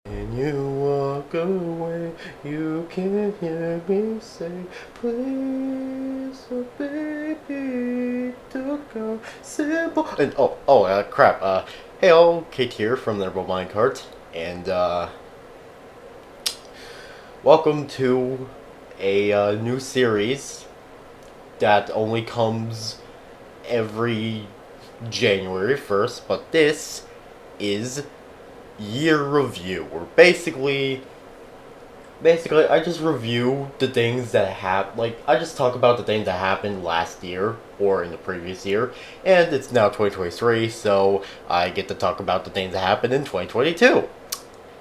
When you walk away, you can hear me say, please, oh baby, don't go simple. And crap. Hey, all, Kate here from the Rebel Minecart, and welcome to a new series that only comes every January 1st, but this is year review, where basically I just review the things that I just talk about the things that happened last year or in the previous year, and it's now 2023, so I get to talk about the things that happened in 2022.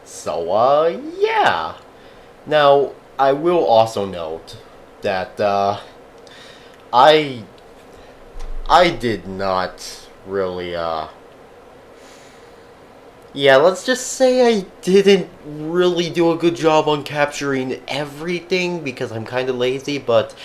So, yeah. Now, I will also note that, I did not really, yeah, let's just say I didn't really do a good job on capturing everything because I'm kind of lazy, but,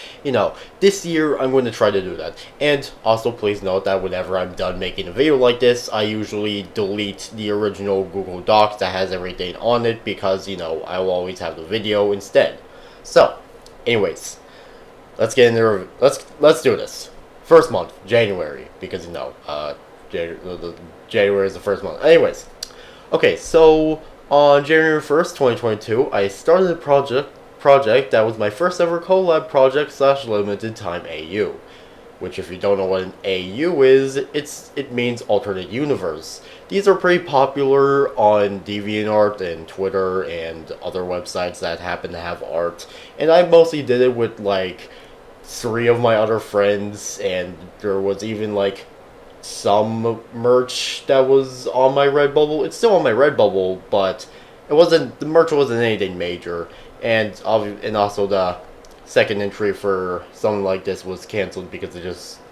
this year I'm going to try to do that. And also, please note that whenever I'm done making a video like this, I usually delete the original Google Docs that has everything on it because, I will always have the video instead. So, anyways, let's get into let's do this. First month, January, because, January is the first month. Anyways. Okay, so on January 1st, 2022, I started a project that was my first ever collab project / limited time AU. Which, if you don't know what an AU is, it means alternate universe. These are pretty popular on DeviantArt and Twitter and other websites that happen to have art. And I mostly did it with like 3 of my other friends, and there was even like some merch that was on my Redbubble. It's still on my Redbubble, but the merch wasn't anything major, and also the second entry for something like this was canceled because it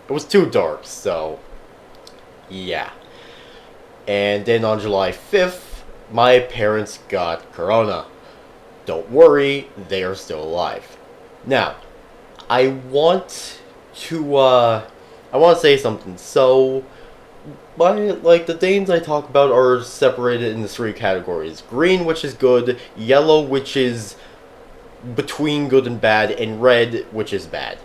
was too dark. So yeah. And then on July 5th, my parents got corona. Don't worry, they are still alive. Now, I want to say something. So, the things I talk about are separated into 3 categories. Green, which is good, yellow, which is between good and bad, and red, which is bad.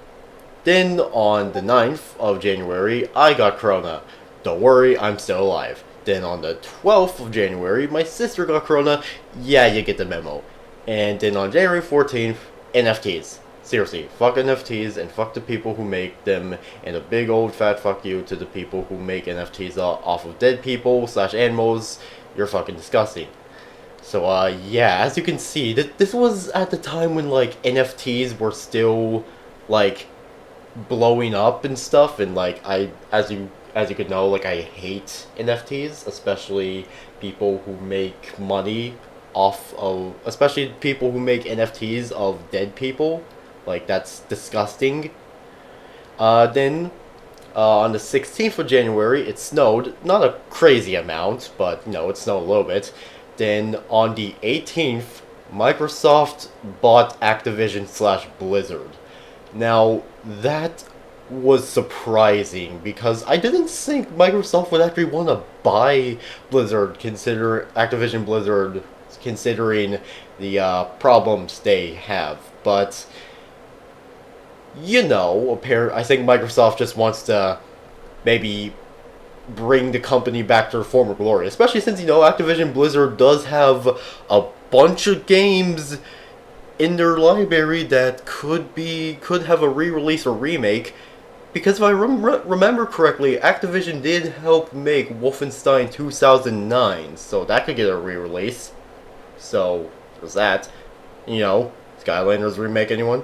Then, on the 9th of January, I got corona. Don't worry, I'm still alive. Then on the 12th of January, my sister got corona. Yeah, you get the memo. And then on January 14th, NFTs. Seriously, fuck NFTs and fuck the people who make them, and a big old fat fuck you to the people who make NFTs off of dead people / animals. You're fucking disgusting. So, yeah, as you can see, this was at the time when, NFTs were still, blowing up and stuff, and, as you could know, I hate NFTs, especially people who make money especially people who make NFTs of dead people. That's disgusting. Then, on the 16th of January, it snowed. Not a crazy amount, but, it snowed a little bit. Then, on the 18th, Microsoft bought Activision / Blizzard. Now, that was surprising, because I didn't think Microsoft would actually want to buy Activision Blizzard, considering the problems they have. But I think Microsoft just wants to maybe bring the company back to their former glory. Especially since, Activision Blizzard does have a bunch of games in their library that could have a re-release or remake. Because if I remember correctly, Activision did help make Wolfenstein 2009, so that could get a re-release. So, there's that. Skylanders remake, anyone?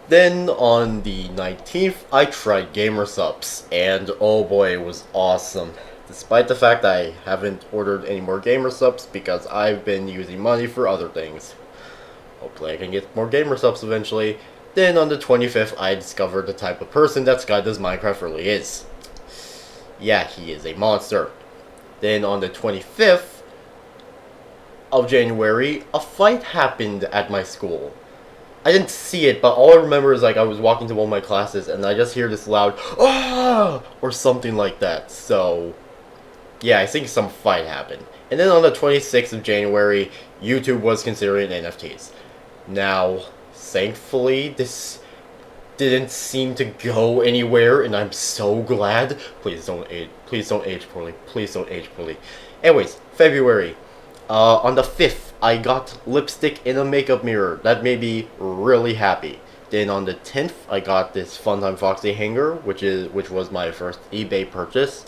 Then, on the 19th, I tried GamerSupps, and oh boy, it was awesome. Despite the fact I haven't ordered any more GamerSupps because I've been using money for other things. Hopefully I can get more GamerSupps eventually. Then on the 25th, I discovered the type of person that Sky Does Minecraft really is. Yeah, he is a monster. Then on the 25th of January, a fight happened at my school. I didn't see it, but all I remember is like I was walking to one of my classes and I just hear this loud "ah" or something like that. So yeah, I think some fight happened. And then on the 26th of January, YouTube was considering NFTs. Now, thankfully, this didn't seem to go anywhere, and I'm so glad. Please don't age poorly. Please don't age poorly. Anyways, February. On the 5th, I got lipstick in a makeup mirror. That made me really happy. Then on the 10th, I got this Funtime Foxy hanger, which was my first eBay purchase.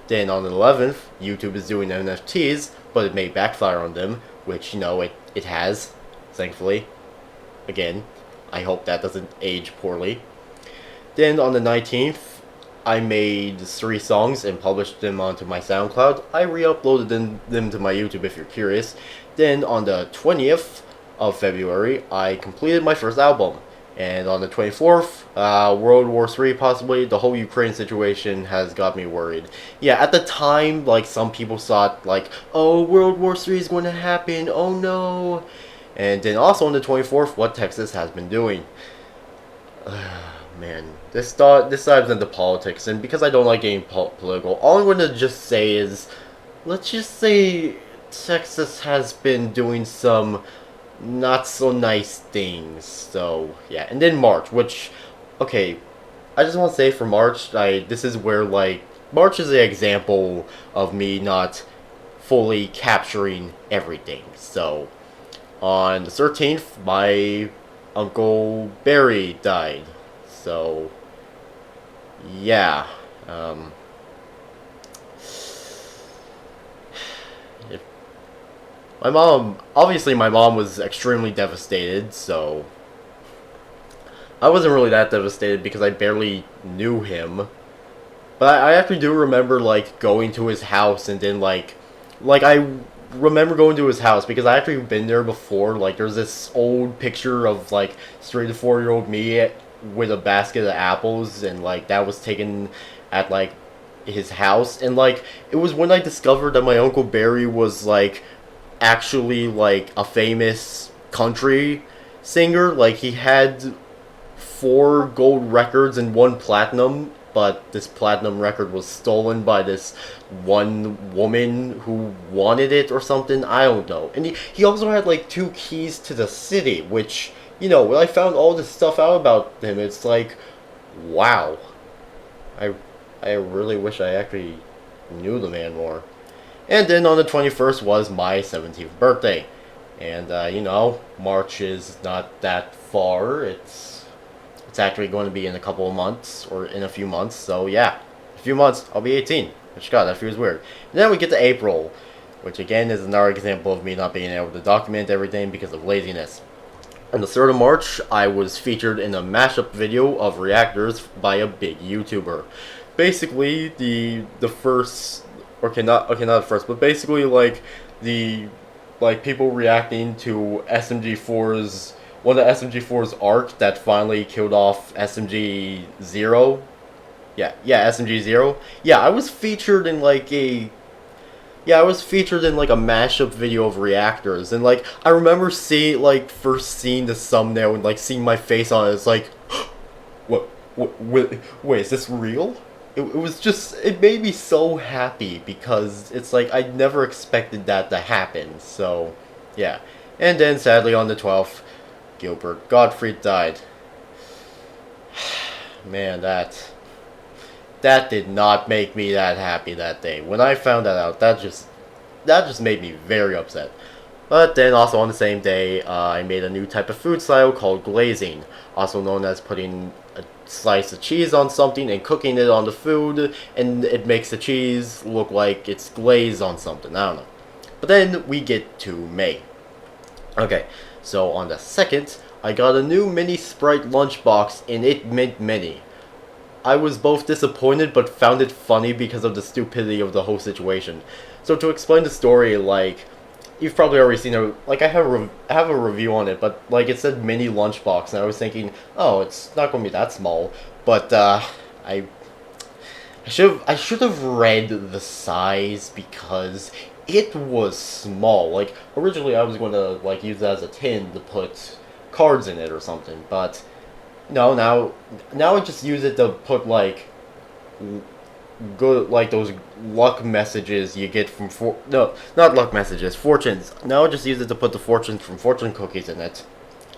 Then on the 11th, YouTube is doing NFTs, but it may backfire on them, which, you know, it has, thankfully. Again, I hope that doesn't age poorly. Then on the 19th, I made 3 songs and published them onto my SoundCloud. I re-uploaded them to my YouTube if you're curious. Then on the 20th of February, I completed my first album. And on the 24th, World War III possibly, the whole Ukraine situation has got me worried. Yeah, at the time, like, some people thought, like, oh, World War III is going to happen, oh no. And then also on the 24th, what Texas has been doing. Man, this dives into politics, and because I don't like getting political, all I'm going to just say is, let's just say Texas has been doing some not so nice things. So yeah, and then March, which, okay, I just want to say for March, this is where, like, March is an example of me not fully capturing everything. So on the 13th, my Uncle Barry died. So yeah, my mom was extremely devastated, so I wasn't really that devastated because I barely knew him. But I actually do remember, like, going to his house, and then, like I remember going to his house because I actually been there before. Like, there's this old picture of, like, 3 to 4-year-old me with a basket of apples, and, like, that was taken at, like, his house. And, like, it was when I discovered that my Uncle Barry was, like, actually, like, a famous country singer. Like, he had 4 gold records and 1 platinum, but this platinum record was stolen by this one woman who wanted it or something. I don't know. And he also had, like, 2 keys to the city, which, you know, when I found all this stuff out about him, it's like, wow. I really wish I actually knew the man more. And then on the 21st was my 17th birthday. And, you know, March is not that far. It's actually going to be in a couple of months, or in a few months. So, yeah, a few months, I'll be 18. Which, God, that feels weird. And then we get to April, which, again, is another example of me not being able to document everything because of laziness. On the 3rd of March, I was featured in a mashup video of reactors by a big YouTuber. Basically, the first... Okay, not the first, but basically, like, people reacting to SMG4's, one of SMG4's arc that finally killed off SMG0. Yeah, SMG0. Yeah, I was featured in, like, a mashup video of reactors, and, like, I remember first seeing the thumbnail and, like, seeing my face on it. It's like, wait, is this real? It was just, it made me so happy because it's like I never expected that to happen. So, yeah. And then, sadly, on the 12th, Gilbert Gottfried died. Man, that did not make me that happy that day. When I found that out, that just made me very upset. But then, also on the same day, I made a new type of food style called glazing, also known as putting a slice of cheese on something and cooking it on the food, and it makes the cheese look like it's glazed on something. I don't know. But then we get to May. Okay, so on the 2nd, I got a new mini Sprite lunchbox, and it meant many. I was both disappointed but found it funny because of the stupidity of the whole situation. So to explain the story, like, you've probably already seen it. Like I have a review on it, but like it said mini lunchbox, and I was thinking, oh, it's not going to be that small. But I I should have read the size because it was small. Like originally, I was going to like use it as a tin to put cards in it or something, but no, now I just use it to put like good like those luck messages you get from no, not luck messages, fortunes. Now I just use it to put the fortunes from fortune cookies in it.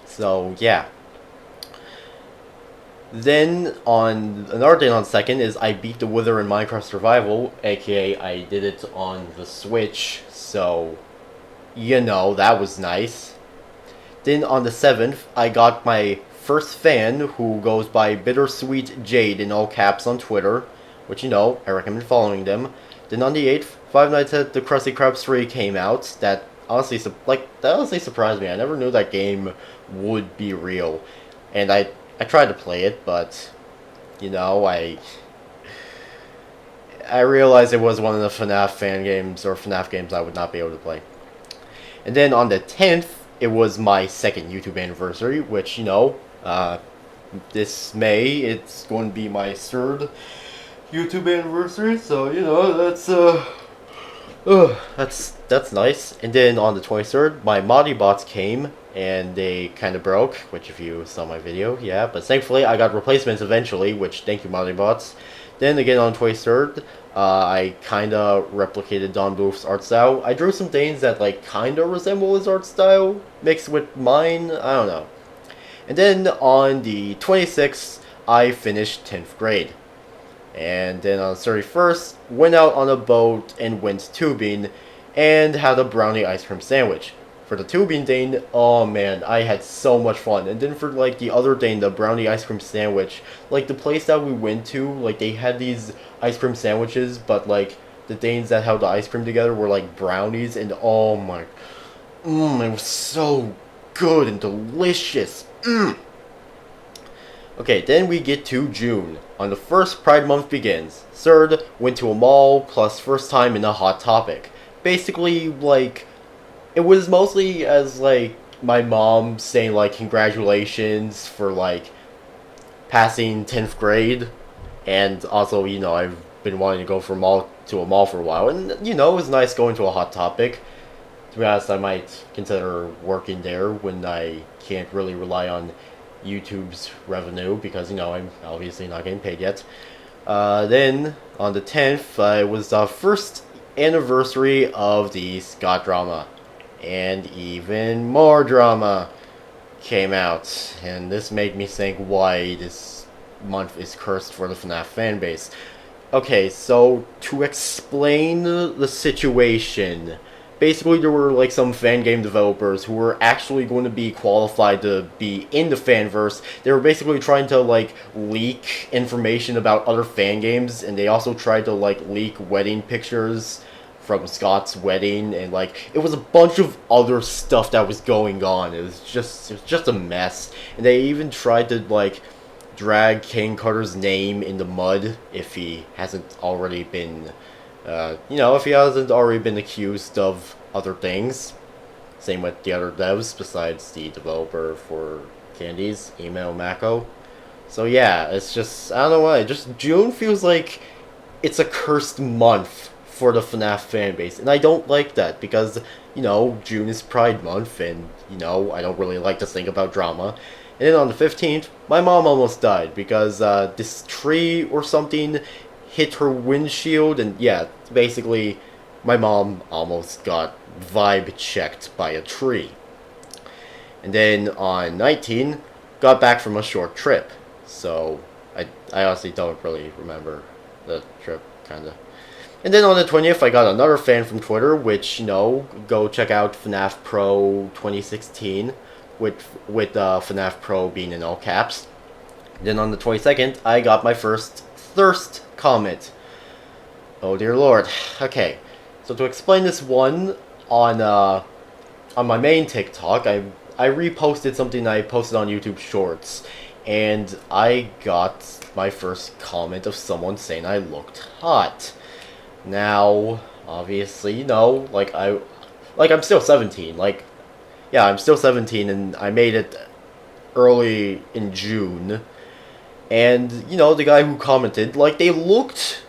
So yeah. Then on another day on second is I beat the Wither in Minecraft Survival, aka I did it on the Switch. So you know that was nice. Then on the 7th, I got my first fan who goes by Bittersweet Jade in all caps on Twitter, which you know, I recommend following them. Then on the 8th, Five Nights at the Krusty Krab 3 came out. That honestly, that honestly surprised me. I never knew that game would be real, and I tried to play it, but you know, I realized it was one of the FNAF fan games or FNAF games I would not be able to play. And then on the 10th, it was my second YouTube anniversary, which, you know, this May, it's going to be my third YouTube anniversary, so, you know, that's nice. And then on the 23rd, my Moddy bots came, and they kind of broke, which if you saw my video, yeah, but thankfully I got replacements eventually, which thank you Moddy bots. Then again on 23rd, I kind of replicated Don Bluth's art style. I drew some things that like kind of resemble his art style, mixed with mine, I don't know. And then on the 26th, I finished 10th grade. And then on the 31st, went out on a boat and went tubing, and had a brownie ice cream sandwich. For the tubing thing, oh man, I had so much fun. And then for like the other thing, the brownie ice cream sandwich, like the place that we went to, like they had these ice cream sandwiches, but like the things that held the ice cream together were like brownies, and oh my, it was so good and delicious. Okay, then we get to June. On the 1st, Pride Month begins. 3rd, went to a mall, plus first time in a Hot Topic. Basically, like, it was mostly as, like, my mom saying, like, congratulations for, like, passing 10th grade. And also, you know, I've been wanting to go to a mall for a while. And, you know, it was nice going to a Hot Topic. To be honest, I might consider working there when I can't really rely on YouTube's revenue, because, you know, I'm obviously not getting paid yet. Then, on the 10th, it was the first anniversary of the Scott drama. And even more drama came out. And this made me think why this month is cursed for the FNAF fanbase. Okay, so to explain the situation, basically there were like some fan game developers who were actually going to be qualified to be in the fanverse. They were basically trying to like leak information about other fan games, and they also tried to like leak wedding pictures from Scott's wedding, and like it was a bunch of other stuff that was going on. It was just a mess. And they even tried to like drag Kane Carter's name in the mud if he hasn't already been if he hasn't already been accused of other things. Same with the other devs besides the developer for Candies, Email Mako. So yeah, it's just, I don't know why, just June feels like it's a cursed month for the FNAF fanbase, and I don't like that because, you know, June is Pride Month, and, you know, I don't really like to think about drama. And then on the 15th, my mom almost died because this tree or something hit her windshield, and yeah, basically, my mom almost got vibe checked by a tree. And then on 19, got back from a short trip. So, I honestly don't really remember the trip, kinda. And then on the 20th, I got another fan from Twitter, which, you know, go check out FNAF Pro 2016, with FNAF Pro being in all caps. Then on the 22nd, I got my first Thirst comment. Oh dear lord. Okay, so to explain this one, on my main TikTok, I reposted something I posted on YouTube Shorts, and I got my first comment of someone saying I looked hot. Now, obviously, you know, like like, I'm still 17. Like, yeah, I'm still 17, and I made it early in June. And, you know, the guy who commented, like, they looked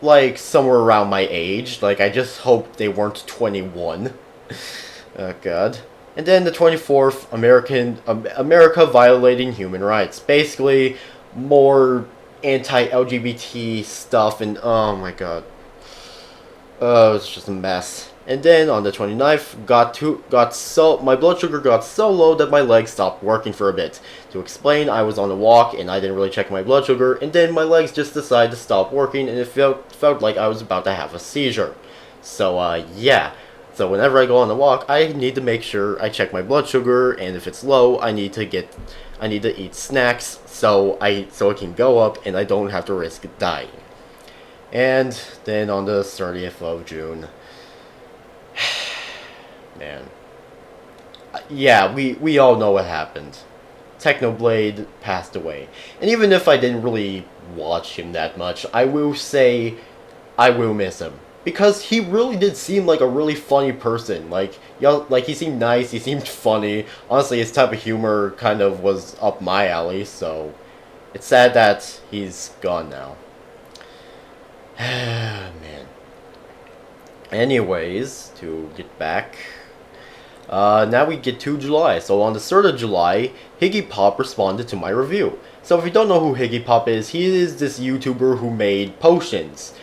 like somewhere around my age. Like, I just hope they weren't 21. Oh, God. And then the 24th, America violating human rights. Basically, more anti-LGBT stuff, and oh my God. Oh, it's just a mess. And then on the 29th, my blood sugar got so low that my legs stopped working for a bit. To explain, I was on a walk and I didn't really check my blood sugar, and then my legs just decided to stop working, and it felt like I was about to have a seizure. So yeah. So whenever I go on a walk, I need to make sure I check my blood sugar, and if it's low, I need to eat snacks so it can go up and I don't have to risk dying. And then on the 30th of June, man, yeah, we all know what happened. Technoblade passed away, and even if I didn't really watch him that much, I will say I will miss him. Because he really did seem like a really funny person. Like, like he seemed nice, he seemed funny. Honestly, his type of humor kind of was up my alley, so it's sad that he's gone now. Man. Anyways, to get back, now we get to July. So on the 3rd of July, Higgy Pop responded to my review. So if you don't know who Higgy Pop is, he is this YouTuber who made potions.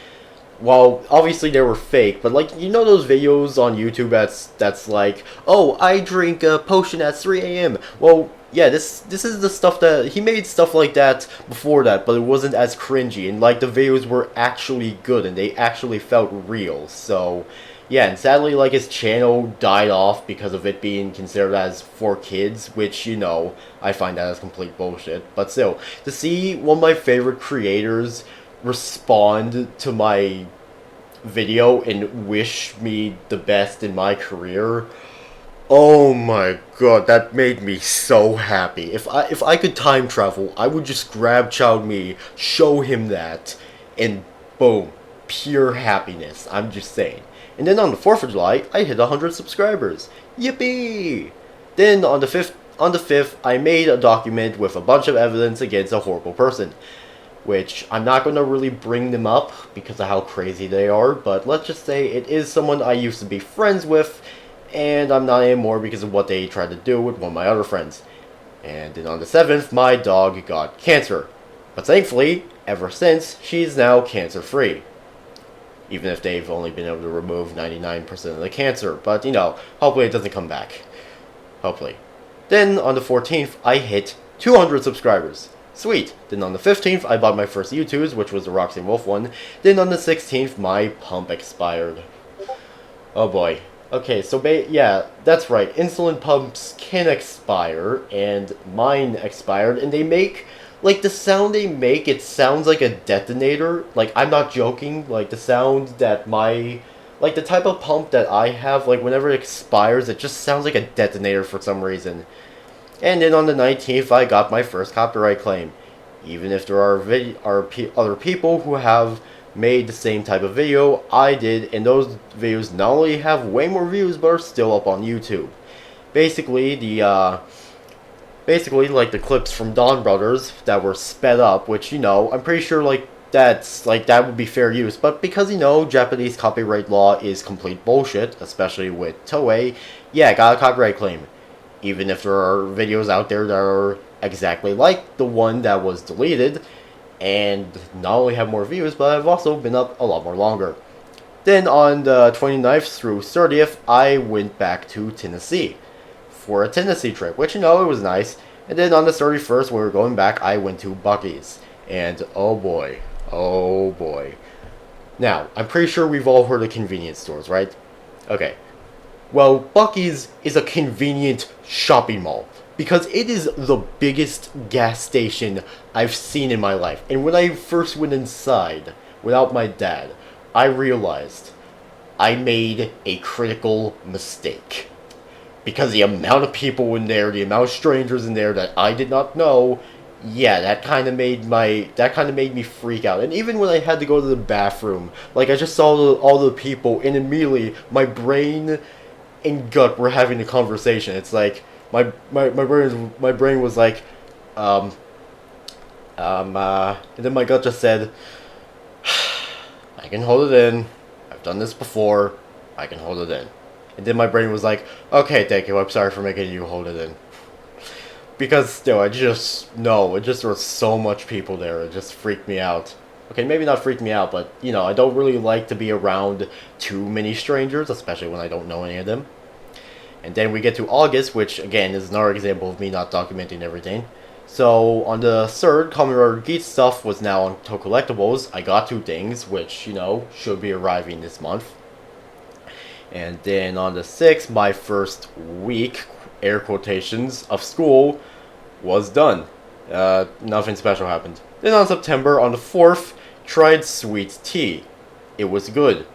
Well, obviously they were fake, but like, you know those videos on YouTube that's like, oh, I drink a potion at 3 a.m. Well, yeah, this is the stuff that he made, stuff like that before that, but it wasn't as cringy, and like the videos were actually good and they actually felt real. So yeah, and sadly, like, his channel died off because of it being considered as for kids, which, you know, I find that as complete bullshit. But still, to see one of my favorite creators respond to my video and wish me the best in my career, oh my God, that made me so happy. If I could time travel, I would just grab Child Me, show him that, and boom, pure happiness. I'm just saying. And then on the 4th of July, I hit 100 subscribers. Yippee! Then on the 5th, I made a document with a bunch of evidence against a horrible person, which I'm not going to really bring them up because of how crazy they are, but let's just say it is someone I used to be friends with, and I'm not anymore because of what they tried to do with one of my other friends. And then on the 7th, my dog got cancer. But thankfully, ever since, she's now cancer-free. Even if they've only been able to remove 99% of the cancer. But, you know, hopefully it doesn't come back. Hopefully. Then, on the 14th, I hit 200 subscribers. Sweet. Then on the 15th, I bought my first U2s, which was the Roxy Wolf one. Then on the 16th, my pump expired. Oh boy. Okay, so yeah, that's right. Insulin pumps can expire, and mine expired, and they make, like, the sound they make, it sounds like a detonator. Like, I'm not joking. Like, the sound that like, the type of pump that I have, like, whenever it expires, it just sounds like a detonator for some reason. And then on the 19th, I got my first copyright claim. Even if there are other people who have made the same type of video I did, and those videos not only have way more views, but are still up on YouTube. Basically, like the clips from Dawn Brothers that were sped up, which, you know, I'm pretty sure, like, that would be fair use, but because, you know, Japanese copyright law is complete bullshit, especially with Toei, yeah, I got a copyright claim. Even if there are videos out there that are exactly like the one that was deleted, and not only have more views, but I've also been up a lot more longer. Then on the 29th through 30th, I went back to Tennessee for a Tennessee trip, which, you know, it was nice. And then on the 31st, when we were going back, I went to Buc-ee's. And oh boy. Now, I'm pretty sure we've all heard of convenience stores, right? Okay. Well, Buc-ee's is a convenient shopping mall because it is the biggest gas station I've seen in my life. And when I first went inside without my dad, I realized I made a critical mistake. Because the amount of people in there, the amount of strangers in there that I did not know, yeah, that kind of made me freak out. And even when I had to go to the bathroom, like, I just saw all the people, and immediately my brain and gut were having a conversation. It's like my brain was like, um, and then my gut just said, I can hold it in. I've done this before. I can hold it in. And then my brain was like, okay, thank you. I'm sorry for making you hold it in. Because still, it just there was so much people there. It just freaked me out. Okay, maybe not freaked me out, but I don't really like to be around too many strangers, especially when I don't know any of them. And then we get to August, which again is another example of me not documenting everything. So on the 3rd, Kamen Rider Geats stuff was now on To Collectibles. I got 2 things, which, should be arriving this month. And then on the 6th, my first week, air quotations, of school was done. Nothing special happened. Then on September, on the 4th, tried Sweet Tea. It was good.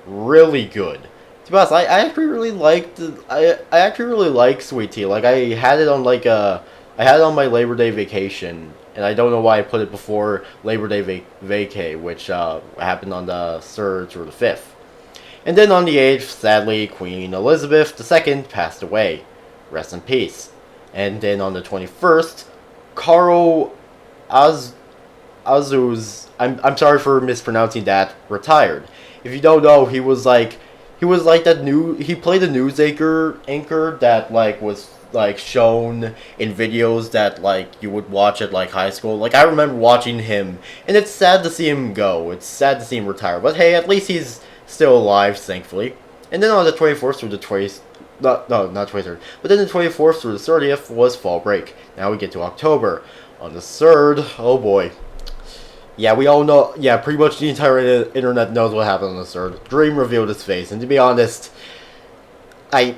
Really good. To be honest, I actually really liked I actually really like Sweet Tea. Like I had it on I had it on my Labor Day vacation, and I don't know why I put it before Labor Day vacay, which happened on the 3rd through the 5th. And then on the 8th, sadly, Queen Elizabeth II passed away. Rest in peace. And then on the 21st, Carl Azuz, I'm sorry for mispronouncing that, retired. If you don't know, he played a news anchor that was shown in videos that you would watch at high school. I remember watching him, and it's sad to see him go. It's sad to see him retire. But hey, at least he's still alive, thankfully. And then on the 24th through the 20th, not 23rd, but then the 24th through the 30th was fall break. Now we get to October. On the 3rd, oh boy. Yeah, we all know, pretty much the entire internet knows what happened on the 3rd. Dream revealed his face, and to be honest, I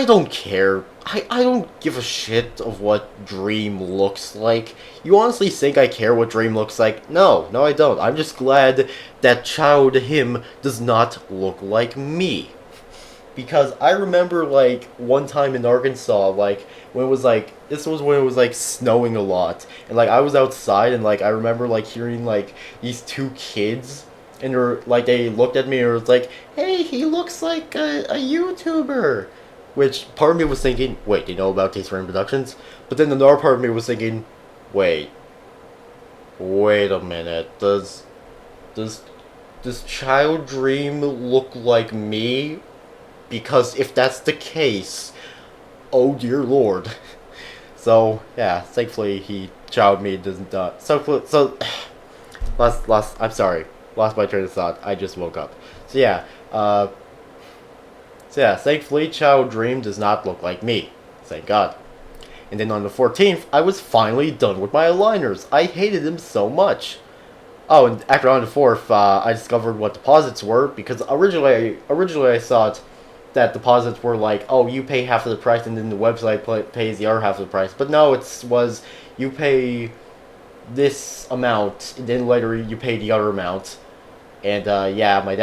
don't care. I don't give a shit of what Dream looks like. You honestly think I care what Dream looks like? No, I don't. I'm just glad that child him does not look like me. Because I remember, one time in Arkansas, when it was, this was when it was, snowing a lot. And, I was outside, and, I remember, hearing, these 2 kids, and they looked at me and was like, hey, he looks like a YouTuber. Which, part of me was thinking, wait, do you know about Taste Rain Productions? But then another part of me was thinking, wait a minute, does Child Dream look like me? Because if that's the case, oh dear lord. So, yeah, thankfully Child Me doesn't, I'm sorry, lost my train of thought, I just woke up. So yeah, thankfully Child Dream does not look like me. Thank God. And then on the 14th, I was finally done with my aligners. I hated them so much. Oh, and after on the 4th, I discovered what deposits were, because originally I thought that deposits were oh, you pay half of the price and then the website pays the other half of the price. But no, it was you pay this amount, and then later you pay the other amount. And yeah, my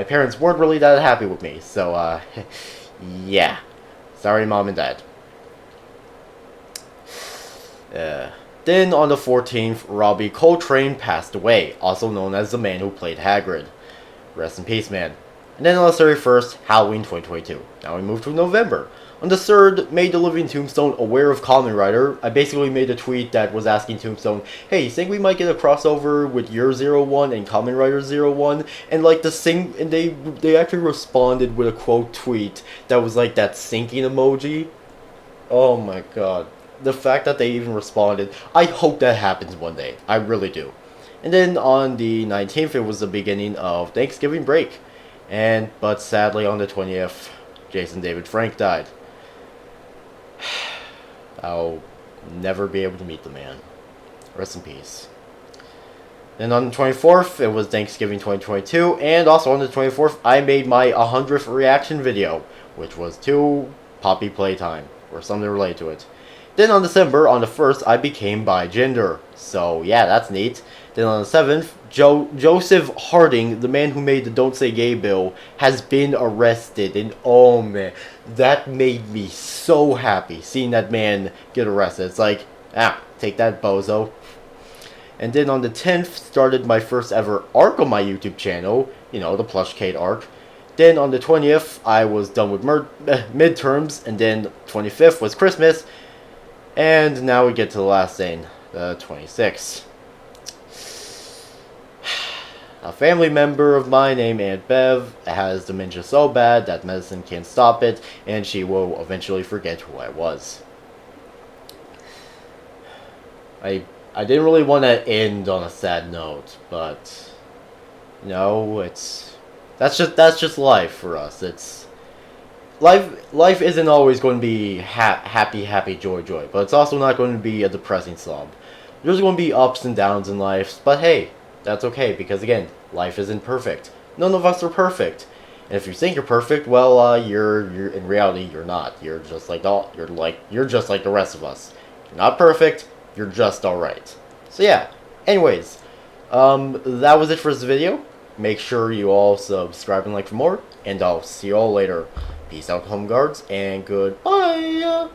parents weren't really that happy with me, so yeah. Sorry, Mom and Dad. Then on the 14th, Robbie Coltrane passed away, also known as the man who played Hagrid. Rest in peace, man. And then on the 31st, Halloween 2022. Now we move to November. On the 3rd, made the living Tombstone aware of Kamen Rider. I basically made a tweet that was asking Tombstone, hey, you think we might get a crossover with your 01 and Kamen Rider 01? And and they actually responded with a quote tweet that was that sinking emoji. Oh my god. The fact that they even responded, I hope that happens one day. I really do. And then on the 19th, it was the beginning of Thanksgiving break. But sadly on the 20th, Jason David Frank died. I'll never be able to meet the man. Rest in peace. Then on the 24th, it was Thanksgiving 2022, and also on the 24th, I made my 100th reaction video, which was to Poppy Playtime, or something related to it. Then on December, on the 1st, I became bi-gender. So yeah, that's neat. Then on the 7th, Joseph Harding, the man who made the Don't Say Gay bill, has been arrested. And oh man, that made me so happy, seeing that man get arrested. It's take that, bozo. And then on the 10th, started my first ever arc on my YouTube channel. The Plush Kate arc. Then on the 20th, I was done with midterms, and then 25th was Christmas, and now we get to the last thing, the 26th. A family member of mine named Aunt Bev has dementia so bad that medicine can't stop it, and she will eventually forget who I was. I didn't really want to end on a sad note, but that's just life for us. It's life isn't always going to be happy, joy, but it's also not going to be a depressing slump. There's going to be ups and downs in life, but hey, that's okay, because again, life isn't perfect. None of us are perfect. And if you think you're perfect, well, you're in reality you're not. You're just like the rest of us. You're not perfect. You're just alright. So yeah. Anyways, that was it for this video. Make sure you all subscribe and like for more, and I'll see you all later. Peace out, home guards, and goodbye.